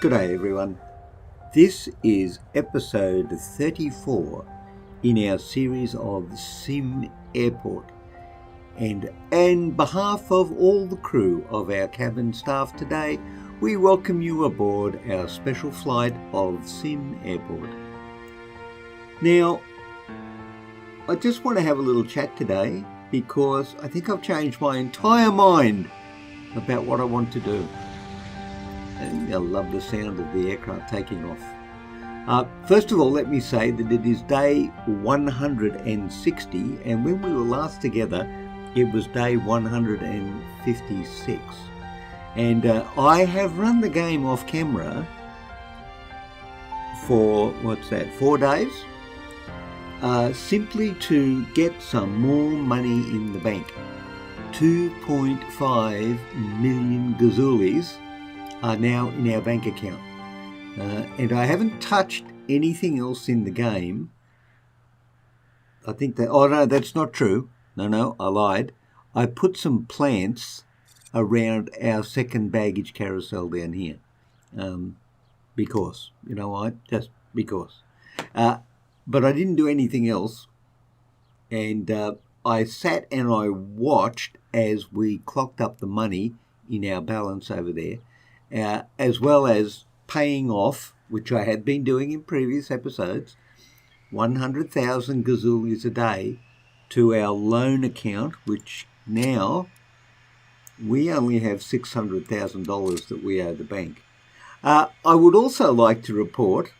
Good day, everyone. This is episode 34 in our series of SimAirport. And on behalf of all the crew of our cabin staff today, we welcome you aboard our special flight of SimAirport. Now, I just want to have a little chat today because I think I've changed my entire mind about what I want to do. And I love the sound of the aircraft taking off. First of all, let me say that it is day 160, and when we were last together, it was day 156. And I have run the game off camera for, 4 days? Simply to get some more money in the bank. 2.5 million gazoolies are now in our bank account. And I haven't touched anything else in the game. I think that, oh no, that's not true. No, I lied. I put some plants around our second baggage carousel down here. Because, you know why? Just because. But I didn't do anything else. And I sat and I watched as we clocked up the money in our balance over there. As well as paying off, which I had been doing in previous episodes, 100,000 gazoolies a day to our loan account, which now we only have $600,000 that we owe the bank. I would also like to report,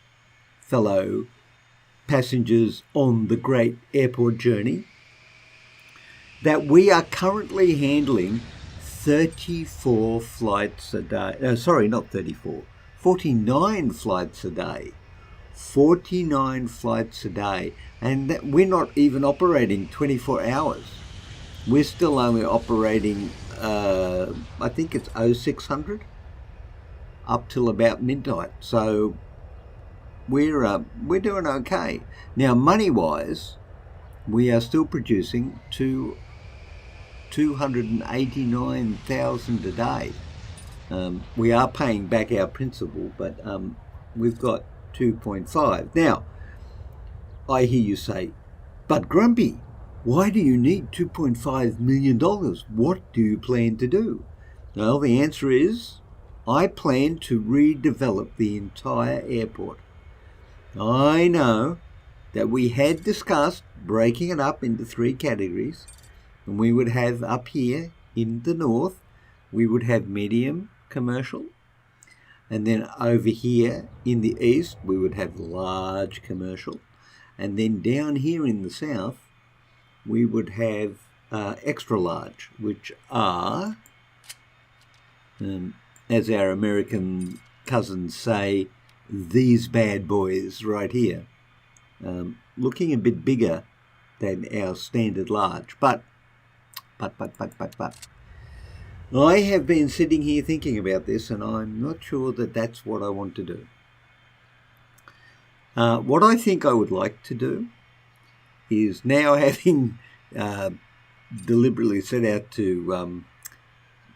fellow passengers on the great airport journey, that we are currently handling 34 flights a day. No, sorry, not 34. 49 flights a day. 49 flights a day. And that we're not even operating 24 hours. We're still only operating, I think it's 0600 up till about midnight. So we're doing okay. Now, money-wise, we are still producing 289,000 a day. We are paying back our principal, but we've got 2.5. Now, I hear you say, but Grumpy, why do you need $2.5 million? What do you plan to do? Well, the answer is, I plan to redevelop the entire airport. I know that we had discussed breaking it up into 3 categories. And we would have up here in the north, we would have medium commercial. And then over here in the east, we would have large commercial. And then down here in the south, we would have extra large, which are, as our American cousins say, these bad boys right here. Looking a bit bigger than our standard large. But I have been sitting here thinking about this, and I'm not sure that that's what I want to do. What I think I would like to do is, now having deliberately set out to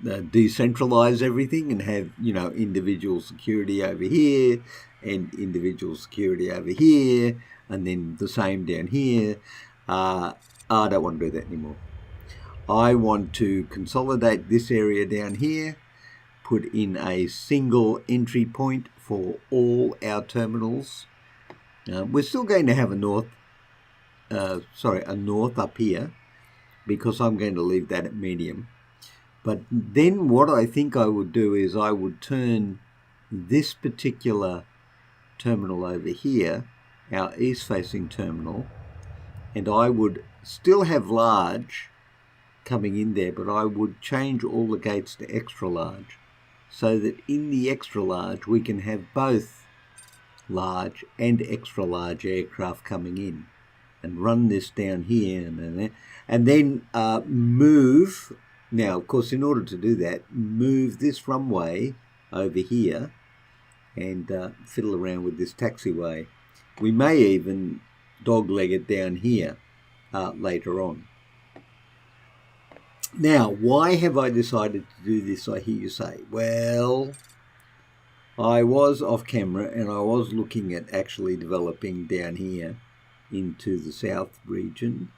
decentralize everything and have, individual security over here and individual security over here, and then the same down here. I don't want to do that anymore. I want to consolidate this area down here, put in a single entry point for all our terminals. We're still going to have a north up here, because I'm going to leave that at medium. But then what I think I would do is I would turn this particular terminal over here, our east-facing terminal, and I would still have large coming in there, but I would change all the gates to extra large, so that in the extra large we can have both large and extra large aircraft coming in, and run this down here and then move. Now, of course, in order to do that, move this runway over here and fiddle around with this taxiway. We may even dogleg it down here later on. Now, why have I decided to do this, I hear you say? Well, I was off camera and I was looking at actually developing down here into the south region,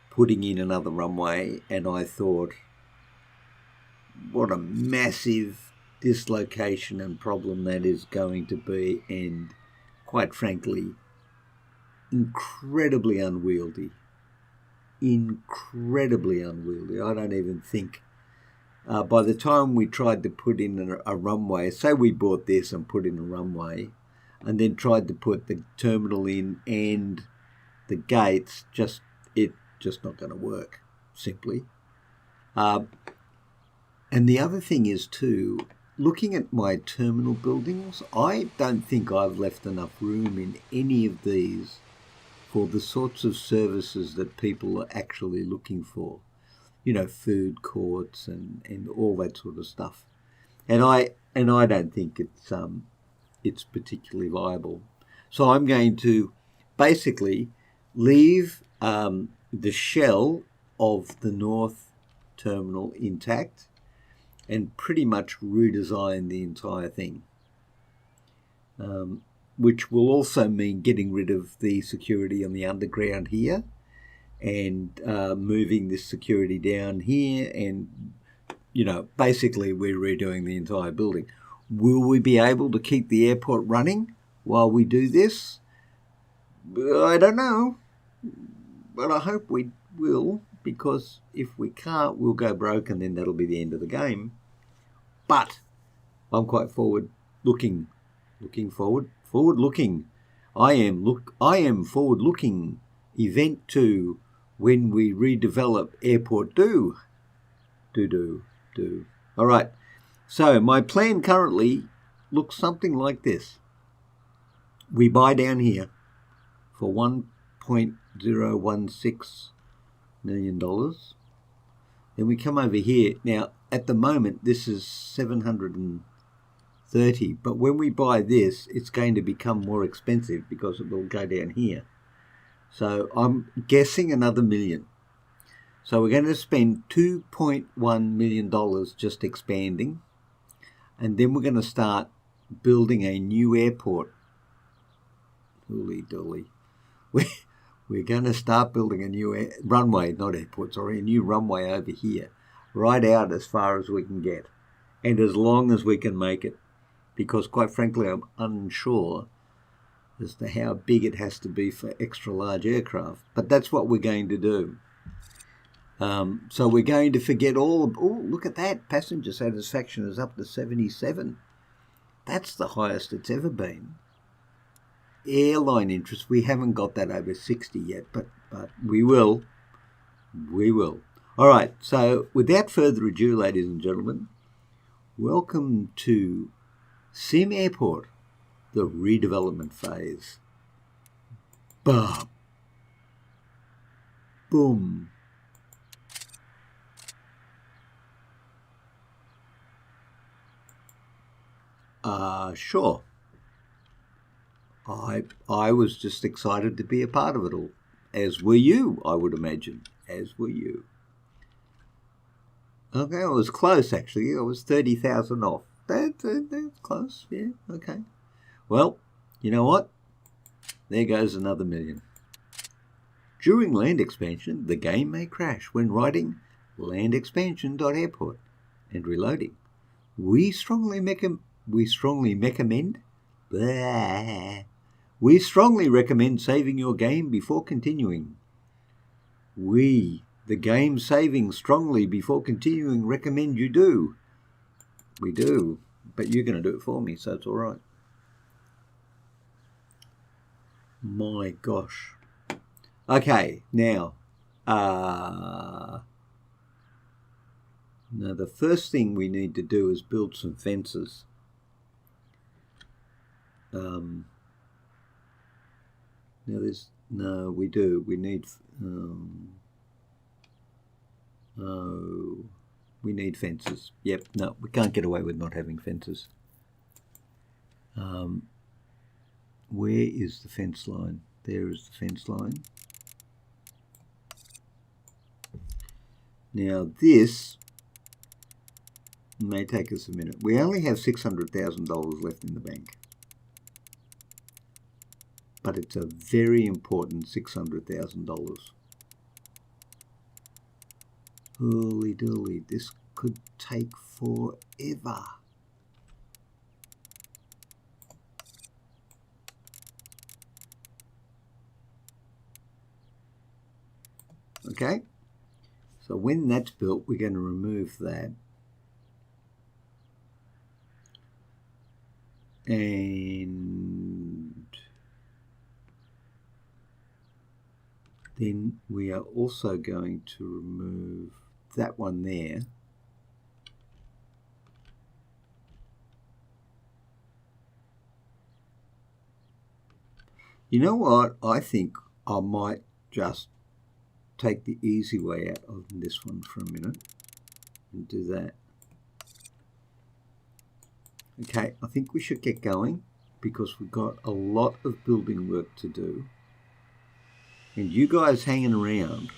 putting in another runway, and I thought, what a massive dislocation and problem that is going to be, and quite frankly, incredibly unwieldy. Incredibly unwieldy. I don't even think, by the time we tried to put in a runway, say we bought this and put in a runway, and then tried to put the terminal in and the gates, just not going to work, simply. And the other thing is too, looking at my terminal buildings, I don't think I've left enough room in any of these for the sorts of services that people are actually looking for. You know, food courts and all that sort of stuff. And I don't think it's particularly viable. So I'm going to basically leave the shell of the north terminal intact and pretty much redesign the entire thing, which will also mean getting rid of the security on the underground here and moving this security down here, and, you know, basically we're redoing the entire building. Will we be able to keep the airport running while we do this? I don't know, but I hope we will, because if we can't, we'll go broke and then that'll be the end of the game. But I'm quite forward looking. I am forward looking. Event 2, when we redevelop Airport Do. All right. So my plan currently looks something like this. We buy down here for $1.016 million. Then we come over here. Now, at the moment, this is 730, but when we buy this, it's going to become more expensive because it will go down here. So I'm guessing another million. So we're going to spend $2.1 million just expanding, and then we're going to start building a new airport. Holy dolly. We're going to start building a new a new runway over here, right out as far as we can get, and as long as we can make it, because quite frankly, I'm unsure as to how big it has to be for extra large aircraft, but that's what we're going to do. So we're going to forget oh, look at that, passenger satisfaction is up to 77. That's the highest it's ever been. Airline interest, we haven't got that over 60 yet, but we will. All right, so without further ado, ladies and gentlemen, welcome to SimAirport, the redevelopment phase. Bah. Boom. Sure. I was just excited to be a part of it all, as were you, I would imagine, as were you. Okay, I was close, actually. I was 30,000 off. That's close, yeah, okay. Well, you know what? There goes another million. During land expansion, the game may crash when writing landexpansion.airport and reloading. We strongly recommend saving your game before continuing. We, the game saving strongly before continuing, recommend you do. We do, but you're going to do it for me, so it's all right. My gosh. Okay, now the first thing we need to do is build some fences. We need fences. Yep, no, we can't get away with not having fences. Where is the fence line? There is the fence line. Now this It may take us a minute. We only have $600,000 left in the bank. But it's a very important $600,000. Holy dooly, this could take forever. Okay, so when that's built, we're going to remove that. And then we are also going to remove that one there. You know what? I think I might just take the easy way out of this one for a minute and do that. Okay, I think we should get going because we've got a lot of building work to do. And you guys hanging around,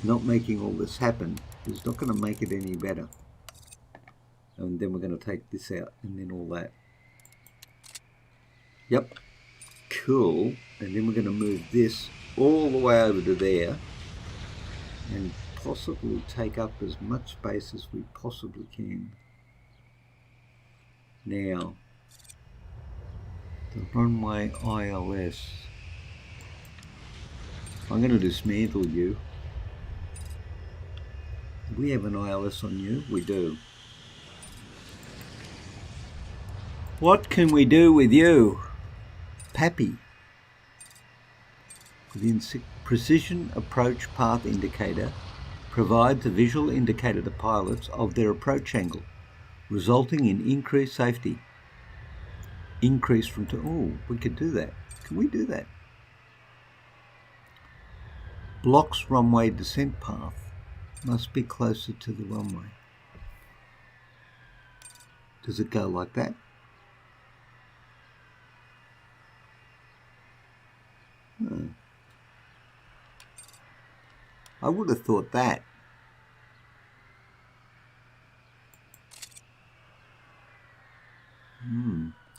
not making all this happen is not going to make it any better. And then we're going to take this out and then all that. Yep, cool. And then we're going to move this all the way over to there and possibly take up as much space as we possibly can. Now, the runway ILS. I'm going to dismantle you. Do we have an ILS on you? We do. What can we do with you? Pappy. Within precision approach path indicator provides a visual indicator to pilots of their approach angle, resulting in increased safety. Increase from we could do that. Can we do that? Blocks runway descent path. Must be closer to the runway. Does it go like that? No. I would have thought that.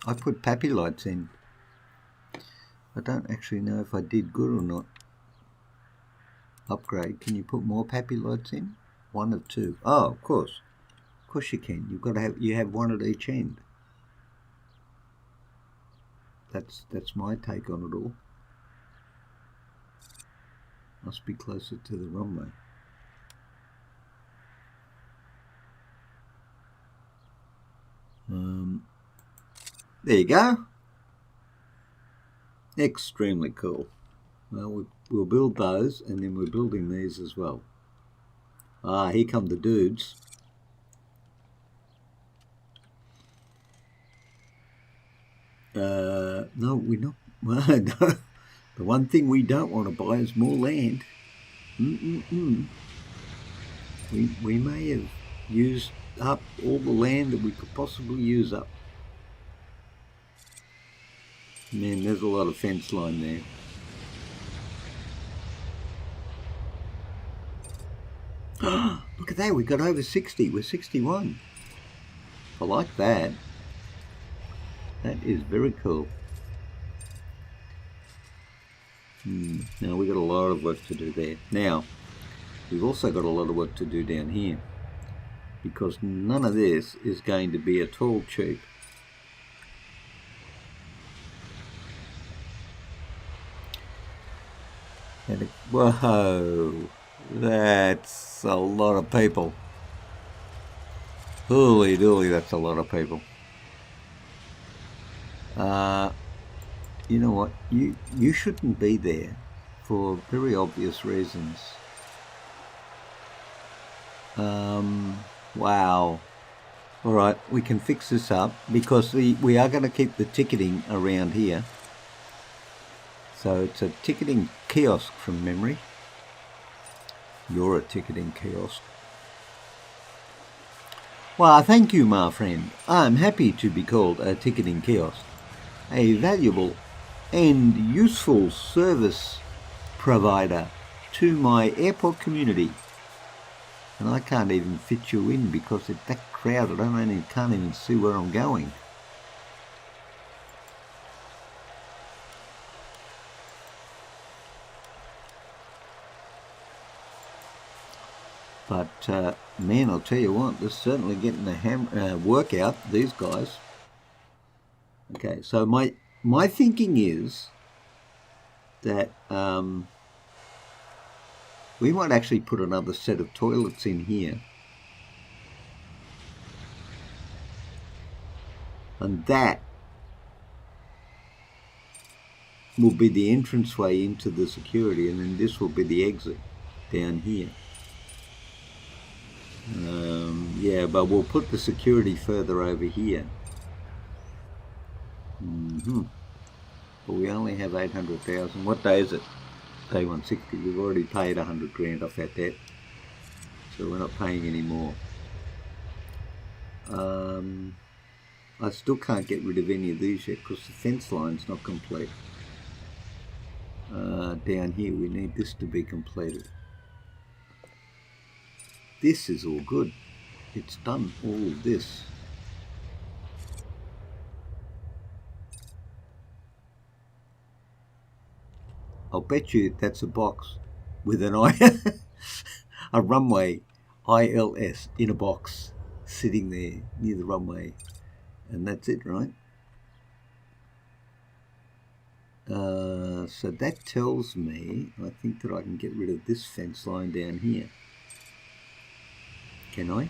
I put pappy lights in. I don't actually know if I did good or not. Upgrade. Can you put more pappy lights in? One of two. Oh, of course. Of course you can. You've got to have. You have one at each end. That's my take on it all. Must be closer to the runway. There you go. Extremely cool. Well, we'll build those, and then we're building these as well. Ah, here come the dudes. No, we're not. No. The one thing we don't want to buy is more land. We may have used up all the land that we could possibly use up. Man, there's a lot of fence line there. Look at that, we got over 60. We're 61. I like that. That is very cool. Now we've got a lot of work to do there. Now, we've also got a lot of work to do down here, because none of this is going to be at all cheap. Whoa, that's a lot of people. Holy dooly, that's a lot of people. You know what? You shouldn't be there for very obvious reasons. Wow. All right, we can fix this up because we are going to keep the ticketing around here. So it's a ticketing kiosk from memory. You're a ticketing kiosk. Well, thank you, my friend. I'm happy to be called a ticketing kiosk, a valuable and useful service provider to my airport community. And I can't even fit you in because it's that crowded. I can't even see where I'm going. But man, I'll tell you what, they're certainly getting a workout, these guys. Okay, so my thinking is that we might actually put another set of toilets in here. And that will be the entranceway into the security, and then this will be the exit down here. Yeah, but we'll put the security further over here. But we only have 800,000. What day is it? Day 160. We've already paid 100 grand off that debt, so we're not paying any more. I still can't get rid of any of these yet because the fence line's not complete. Down here we need this to be completed. This is all good. It's done all of this. I'll bet you that's a box with an a runway ILS in a box sitting there near the runway, and that's it, right? So that tells me, I think, that I can get rid of this fence line down here. Can I?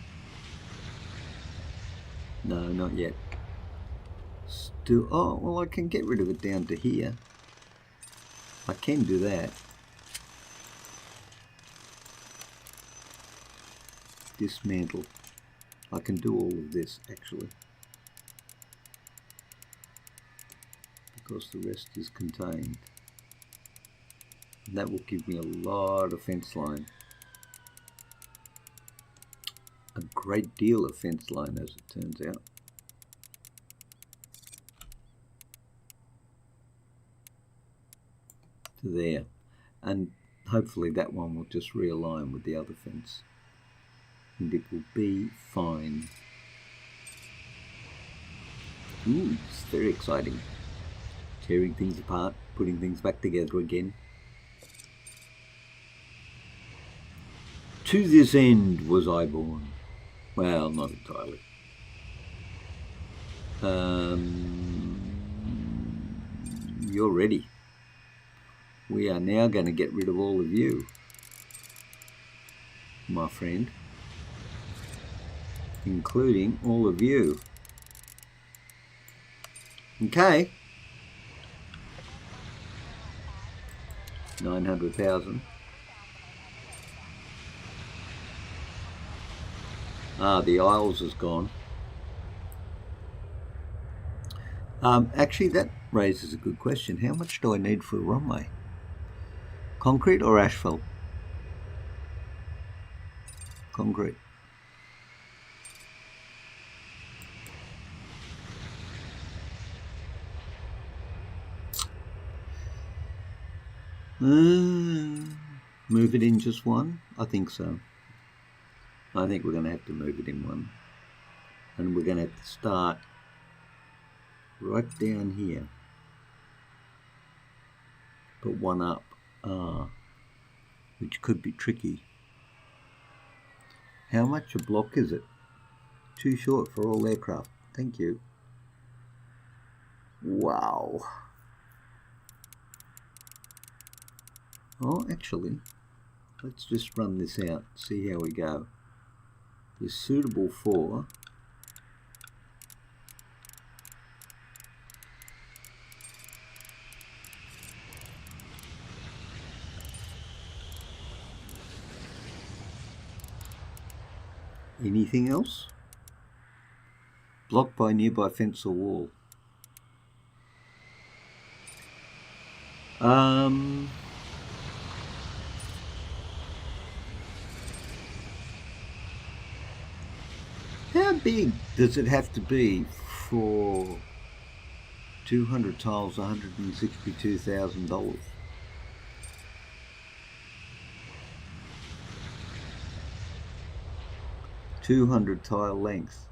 No, not yet. Still, oh, well, I can get rid of it down to here. I can do that. Dismantle. I can do all of this, actually, because the rest is contained. And that will give me a lot of fence line. A great deal of fence line, as it turns out. To there. And hopefully that one will just realign with the other fence. And it will be fine. Ooh, it's very exciting. Tearing things apart, putting things back together again. To this end was I born. Well, not entirely. You're ready. We are now going to get rid of all of you, my friend, including all of you. Okay. 900,000. The aisles is gone. Actually, that raises a good question. How much do I need for a runway? Concrete or asphalt? Concrete. Move it in just one? I think so. I think we're going to have to move it in one. And we're going to have to start right down here. Put one up, which could be tricky. How much a block is it? Too short for all aircraft. Thank you. Wow. Oh, actually, let's just run this out, see how we go. Is suitable for anything else? Blocked by nearby fence or wall. How big does it have to be for 200 tiles, $162,000? 200 tile length.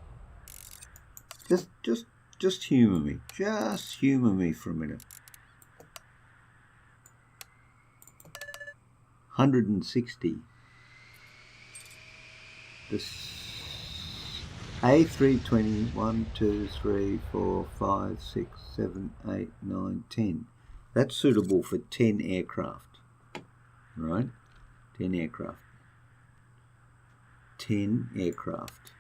Just humour me. Just humour me for a minute. 160. This A320, 1, 2, 3, 4, 5, 6, 7, 8, 9, 10. That's suitable for 10 aircraft, right? 10 aircraft. 10 aircraft.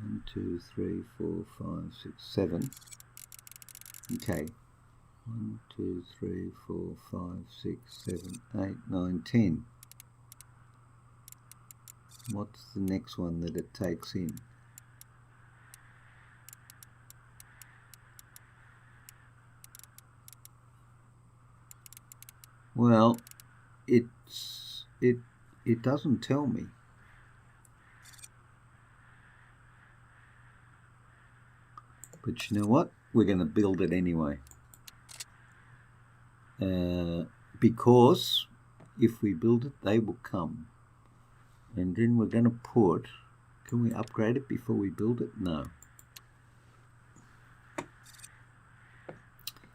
1, 2, 3, 4, 5, 6, 7. Okay. 1, 2, 3, 4, 5, 6, 7, 8, 9, 10. What's the next one that it takes in? Well, it doesn't tell me. But you know what? We're going to build it anyway. Because if we build it, they will come. And then we're going to put... Can we upgrade it before we build it? No.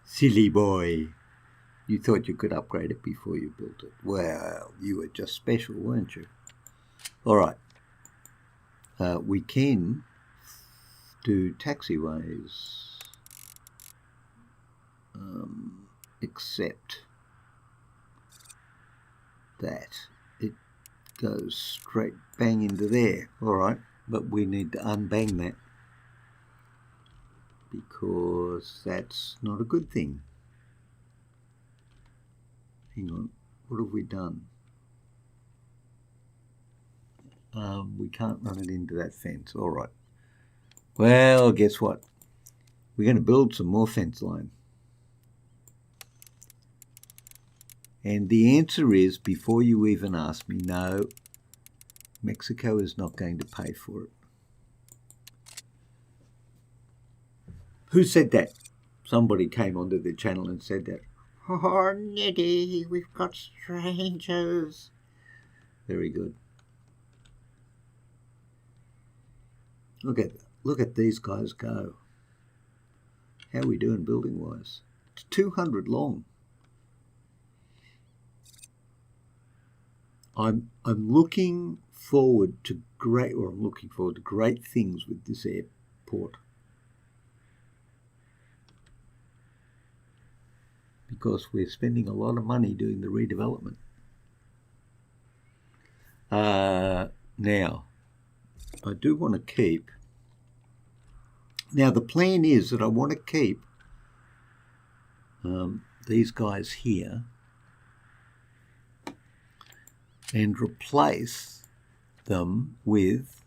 Silly boy. You thought you could upgrade it before you built it. Well, you were just special, weren't you? All right. We can do taxiways. Except that it goes straight bang into there. All right. But we need to unbang that, because that's not a good thing. Hang on, what have we done? We can't run it into that fence. All right. Well, guess what? We're going to build some more fence line. And the answer is, before you even ask me, no, Mexico is not going to pay for it. Who said that? Somebody came onto the channel and said that. Oh, Nitty, we've got strangers. Very good. Look at these guys go. How are we doing building wise? It's 200 long. I'm looking forward to great things with this airport, because we're spending a lot of money doing the redevelopment. Now, I do want to keep. Now, the plan is that I want to keep these guys here and replace them with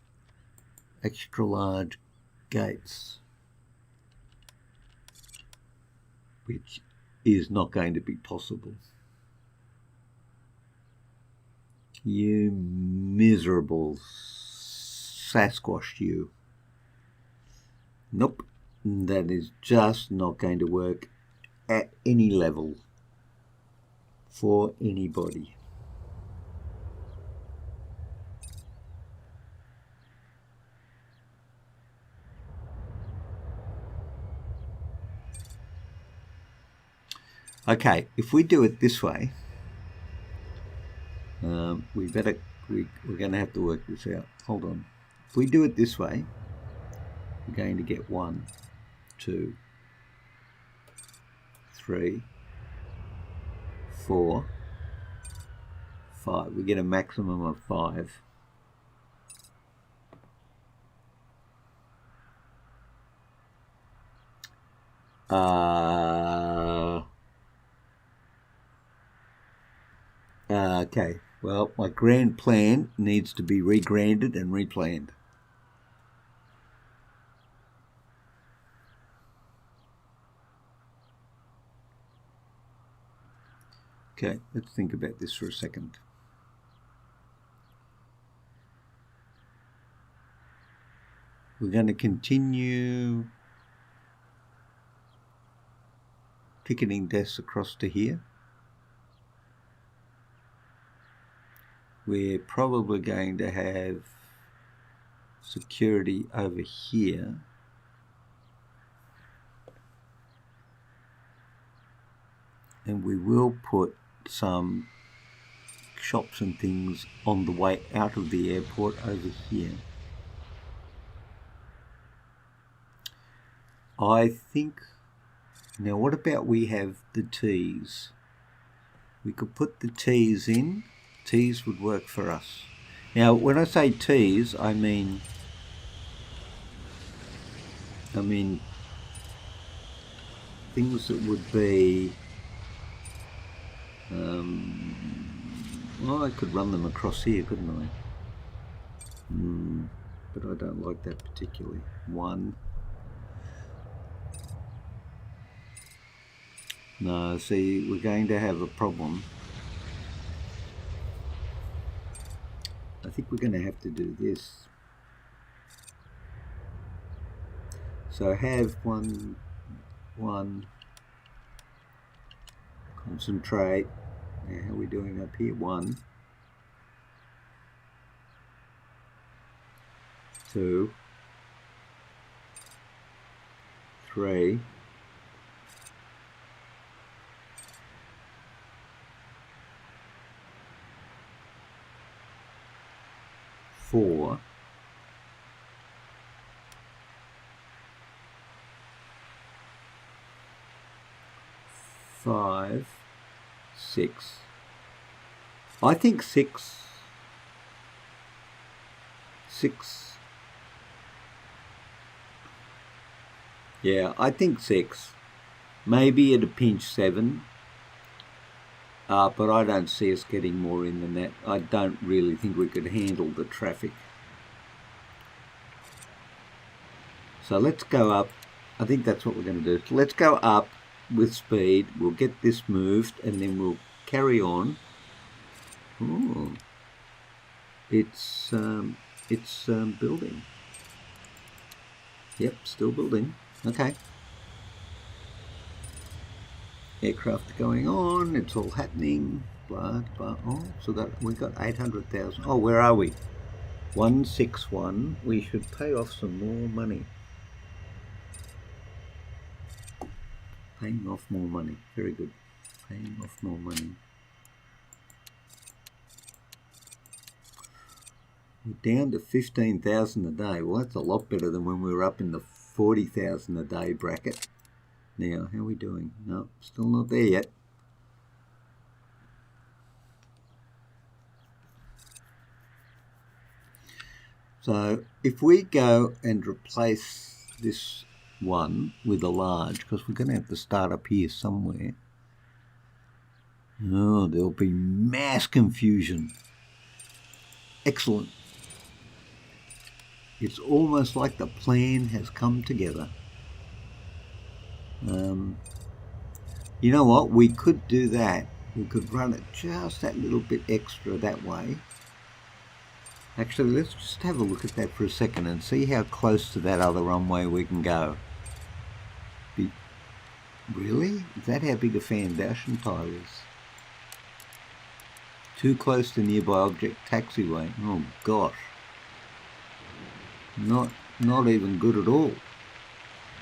extra large gates, which is not going to be possible. You miserable Sasquatch, you. Nope, that is just not going to work at any level for anybody. Okay, if we do it this way, we're going to have to work this out. Hold on. If we do it this way, we're going to get 1, 2, 3, 4, 5. We get a maximum of 5. Okay, well, my grand plan needs to be regranded and replanned. Okay, let's think about this for a second. We're going to continue ticketing desks across to here. we're probably going to have security over here. And we will put some shops and things on the way out of the airport over here. I think, now what about we have the T's? We could put the T's in. T's would work for us. Now when I say T's, I mean things that would be, well, I could run them across here, couldn't I? But I don't like that particularly. One. No, see, we're going to have a problem. I think we're going to have to do this. So have one, concentrate. Now, how are we doing up here? 1, 2, 3, 4, 5, 6. I think 6. Yeah, I think 6. Maybe at a pinch 7. But I don't see us getting more in than that. I don't really think we could handle the traffic. So let's go up. I think that's what we're going to do. Let's go up with speed. We'll get this moved and then we'll carry on. Oh, it's building. Yep, still building. Okay. Aircraft going on, it's all happening, blah, blah. Oh, so that we got 800,000. Oh, where are we? 161. We should pay off some more money. Paying off more money. Very good. Paying off more money. We're down to 15,000 a day. Well, that's a lot better than when we were up in the 40,000 a day bracket. Now, how are we doing? No, still not there yet. So if we go and replace this one with a large, because we're going to have to start up here somewhere. Oh, there'll be mass confusion. Excellent. It's almost like the plan has come together. You know what? We could do that. We could run it just that little bit extra that way. Actually, let's just have a look at that for a second and see how close to that other runway we can go. Really? Is that how big a fan Dash and Tyre is? Too close to nearby object taxiway. Oh gosh. Not even good at all.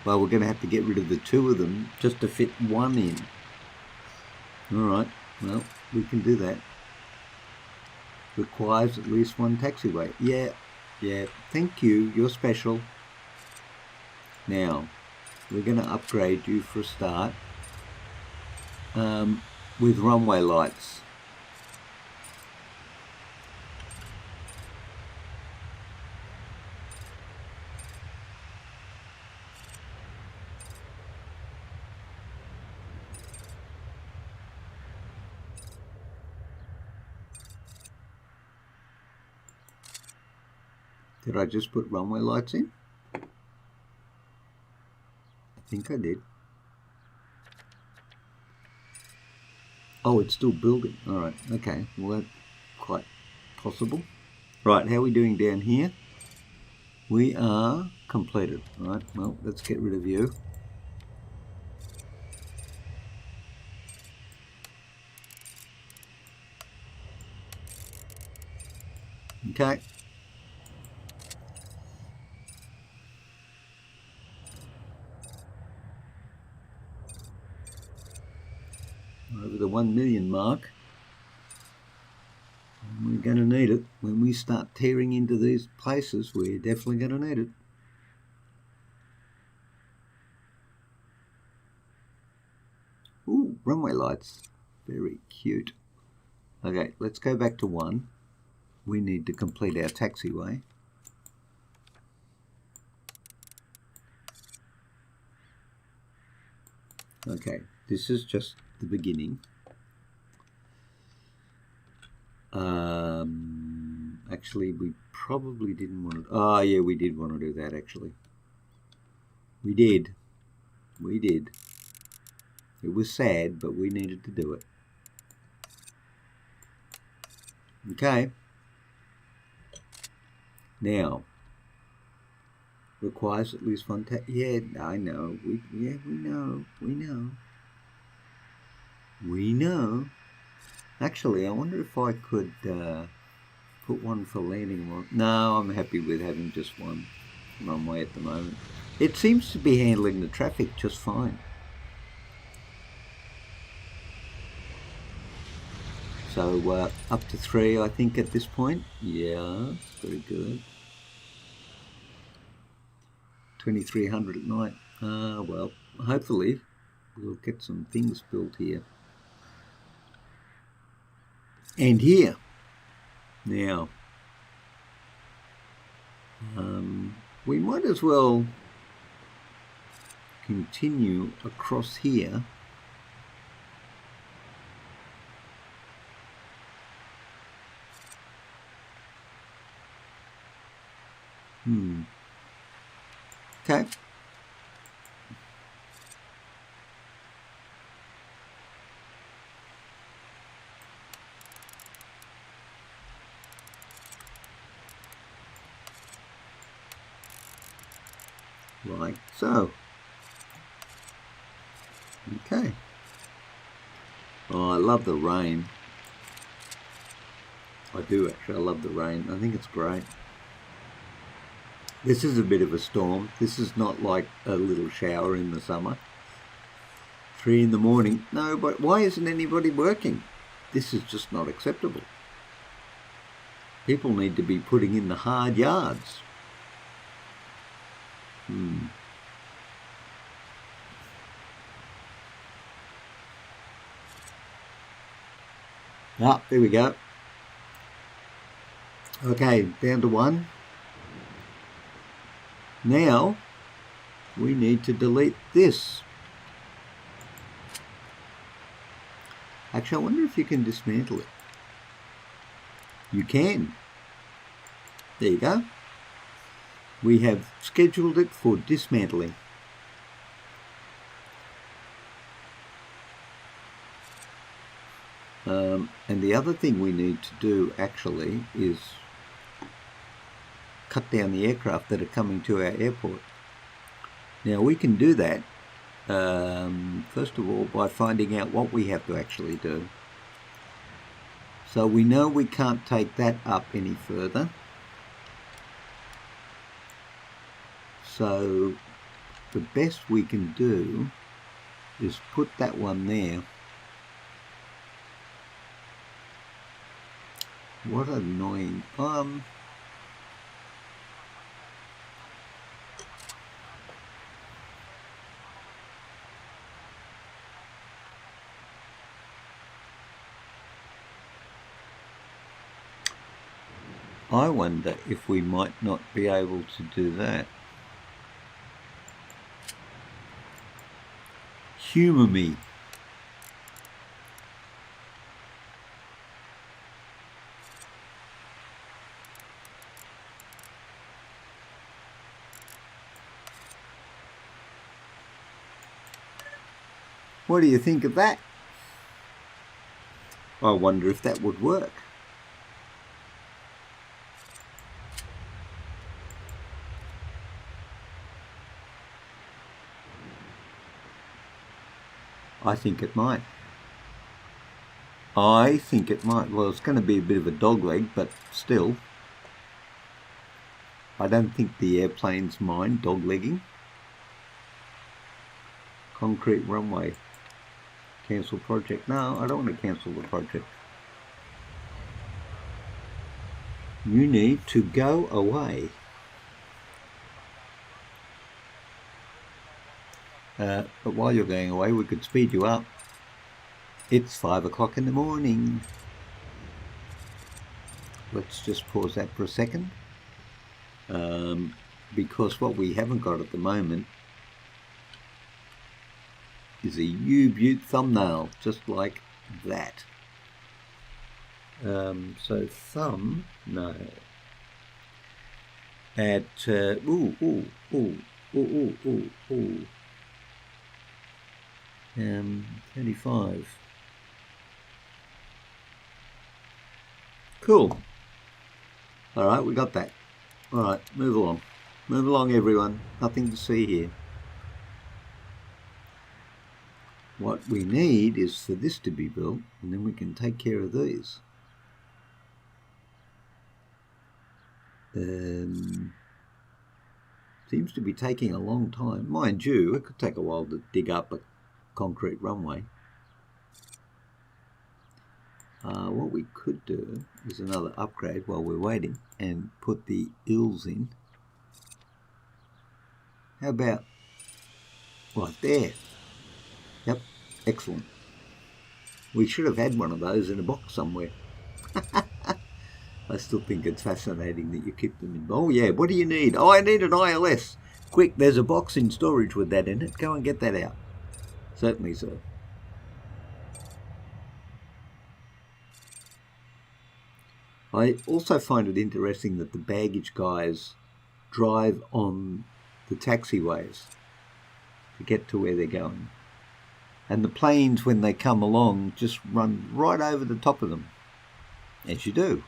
Well, we're going to have to get rid of the 2 of them just to fit 1 in. Alright, well, we can do that. Requires at least 1 taxiway. Yeah, thank you, you're special. Now, we're going to upgrade you for a start with runway lights. Did I just put runway lights in? I think I did. Oh, it's still building. Alright, okay. Well, that's quite possible. Right, how are we doing down here? We are completed. Right, well, let's get rid of you. Okay. Over the 1 million mark. And we're going to need it. When we start tearing into these places, we're definitely going to need it. Ooh, runway lights. Very cute. Okay, let's go back to 1. We need to complete our taxiway. Okay, this is just the beginning. Actually, we probably didn't want to... Oh, yeah, we did want to do that, actually. We did. We did. It was sad, but we needed to do it. Okay. Now, requires at least one yeah, I know. We know. We know. Actually, I wonder if I could put one for landing. No, I'm happy with having just one runway at the moment. It seems to be handling the traffic just fine. So up to 3, I think, at this point. Yeah, very good. 2300 at night. Well, hopefully we'll get some things built here. And here. Now, we might as well continue across here. Okay. Like so. Okay. Oh, I love the rain. I do actually. I love the rain. I think it's great. This is a bit of a storm. This is not like a little shower in the summer. 3 in the morning. No, but why isn't anybody working? This is just not acceptable. People need to be putting in the hard yards. Ah, there we go. Okay, down to 1. Now, we need to delete this. Actually, I wonder if you can dismantle it. You can. There you go. We have scheduled it for dismantling. And the other thing we need to do actually is cut down the aircraft that are coming to our airport. Now we can do that first of all by finding out what we have to actually do. So we know we can't take that up any further. So the best we can do is put that one there. What annoying. I wonder if we might not be able to do that. Humour me. What do you think of that? I wonder if that would work. I think it might. I think it might. Well, it's going to be a bit of a dogleg, but still. I don't think the airplanes mind doglegging. Concrete runway. Cancel project. No, I don't want to cancel the project. You need to go away. But while you're going away, we could speed you up. It's 5 o'clock in the morning. Let's just pause that for a second. Because what we haven't got at the moment is a U-Butte thumbnail, just like that. So thumb, no. At, 35. Cool. All right, we got that. All right, move along. Move along, everyone. Nothing to see here. What we need is for this to be built, and then we can take care of these. Seems to be taking a long time. Mind you, it could take a while to dig up a concrete runway. What we could do is another upgrade while we're waiting and put the ills in. How about right there? Yep, excellent. We should have had one of those in a box somewhere. I still think it's fascinating that you keep them in. Oh yeah, what do you need? Oh, I need an ILS. Quick, there's a box in storage with that in it. Go and get that out. Certainly, sir. I also find it interesting that the baggage guys drive on the taxiways to get to where they're going. And the planes, when they come along, just run right over the top of them, as you do.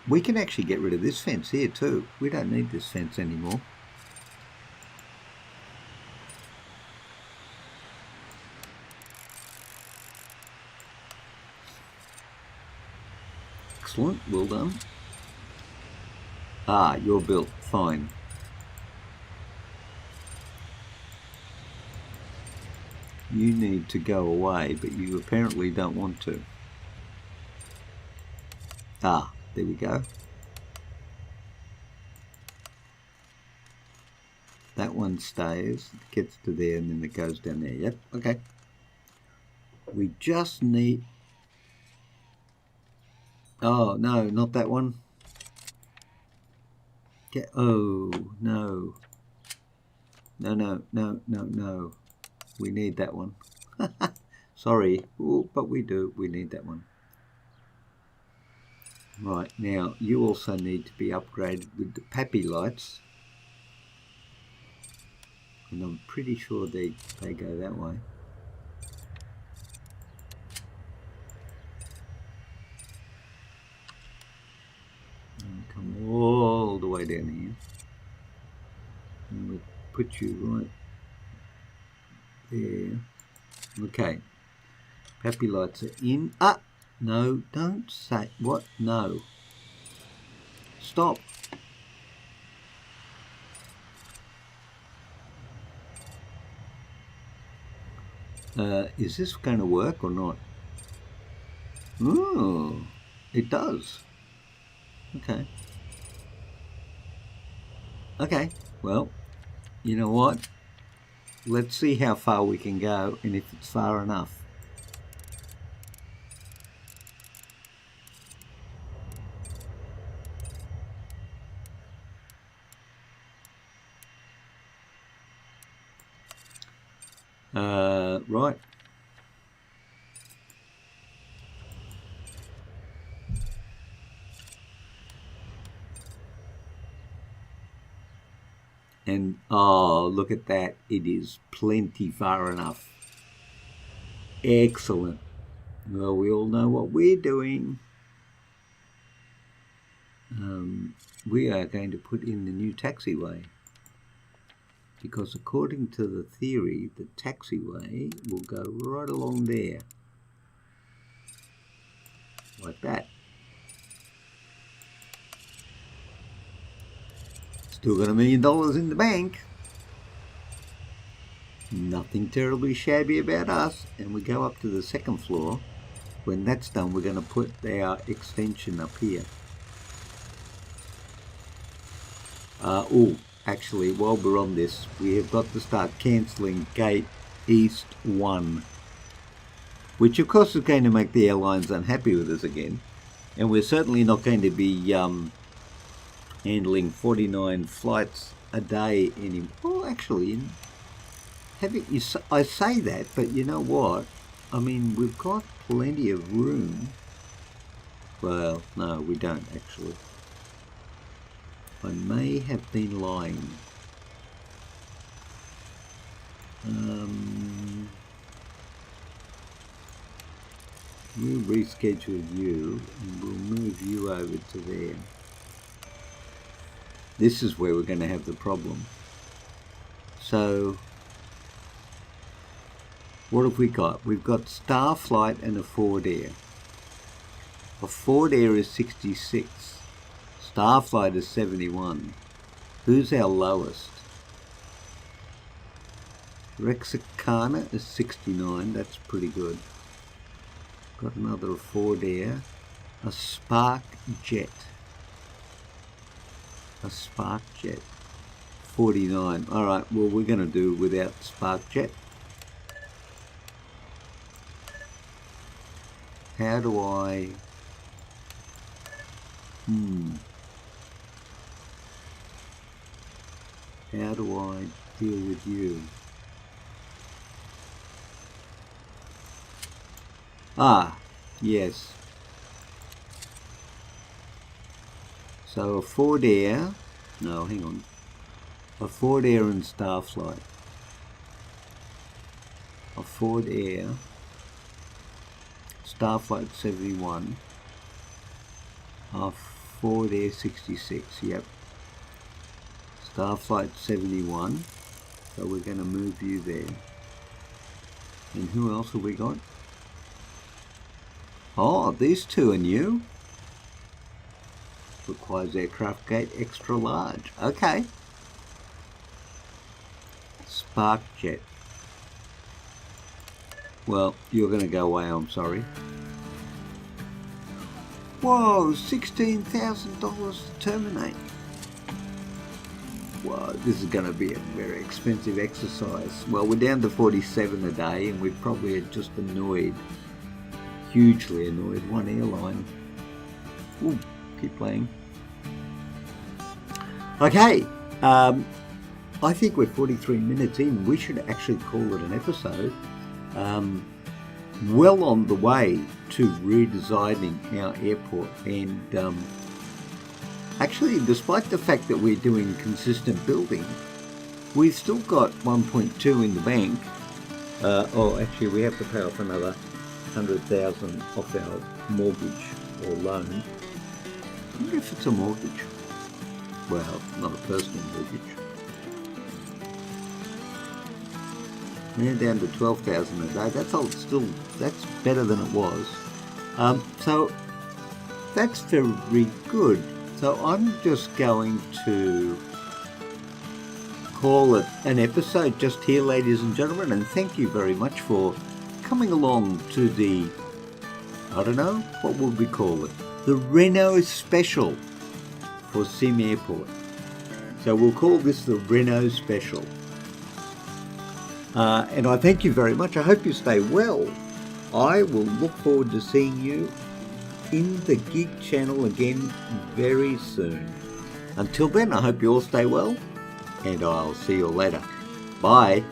We can actually get rid of this fence here too. We don't need this fence anymore. Excellent, well done. Ah, you're built, fine. You need to go away, but you apparently don't want to. Ah, there we go. That one stays, gets to there, and then it goes down there. Yep, okay. We just need... Oh, no, not that one. Oh, no. No. We need that one. Sorry. Ooh, but we do. We need that one. Right, now you also need to be upgraded with the PAPI lights. And I'm pretty sure they go that way. And come all the way down here. And we'll put you right there. Okay. PAPI lights are in. Ah! No, don't say... What? No. Stop. Is this going to work or not? Oh, it does. Okay. Okay, well, you know what? Let's see how far we can go and if it's far enough. Right. And, oh, look at that. It is plenty far enough. Excellent. Well, we all know what we're doing. We are going to put in the new taxiway. Because according to the theory, the taxiway will go right along there. Like that. Still got $1 million in the bank. Nothing terribly shabby about us. And we go up to the second floor. When that's done, we're going to put our extension up here. Actually, while we're on this, we have got to start cancelling Gate East 1, which of course is going to make the airlines unhappy with us again. And we're certainly not going to be handling 49 flights a day anymore. Well, actually, I say that, but you know what? I mean, we've got plenty of room. Well, no, we don't actually. I may have been lying. We'll reschedule you and we'll move you over to there. This is where we're going to have the problem. So, what have we got? We've got Starflight and a Forward Air. A Forward Air is 66. Starflight is 71. Who's our lowest? Rexicana is 69. That's pretty good. Got another Forward Air. A Spark Jet. A Spark Jet. 49. Alright, well we're going to do without Spark Jet. How do I... How do I deal with you? Ah, yes. So a Forward Air, no, hang on. A Forward Air and Starflight. A Forward Air, Starflight 71. A Forward Air 66, yep. Starflight 71, so we're going to move you there. And who else have we got? Oh, these two are new. Requires aircraft gate extra large. Okay. Spark Jet. Well, you're going to go away, I'm sorry. Whoa, $16,000 to terminate. Wow, this is going to be a very expensive exercise. Well, we're down to 47 a day and we probably are just annoyed, hugely annoyed, one airline. Ooh, keep playing. Okay, I think we're 43 minutes in. We should actually call it an episode. Well on the way to redesigning our airport, and actually, despite the fact that we're doing consistent building, we've still got 1.2 in the bank. Actually, we have to pay off another 100,000 off our mortgage or loan. I wonder if it's a mortgage. Well, not a personal mortgage. Now down to 12,000 a day. That's better than it was. So that's very good. So I'm just going to call it an episode just here, ladies and gentlemen, and thank you very much for coming along to the, I don't know, what would we call it? The Reno special for SimAirport. So we'll call this the Reno special. And I thank you very much. I hope you stay well. I will look forward to seeing you in the gig channel again very soon. Until then, I hope you all stay well, and I'll see you later. Bye.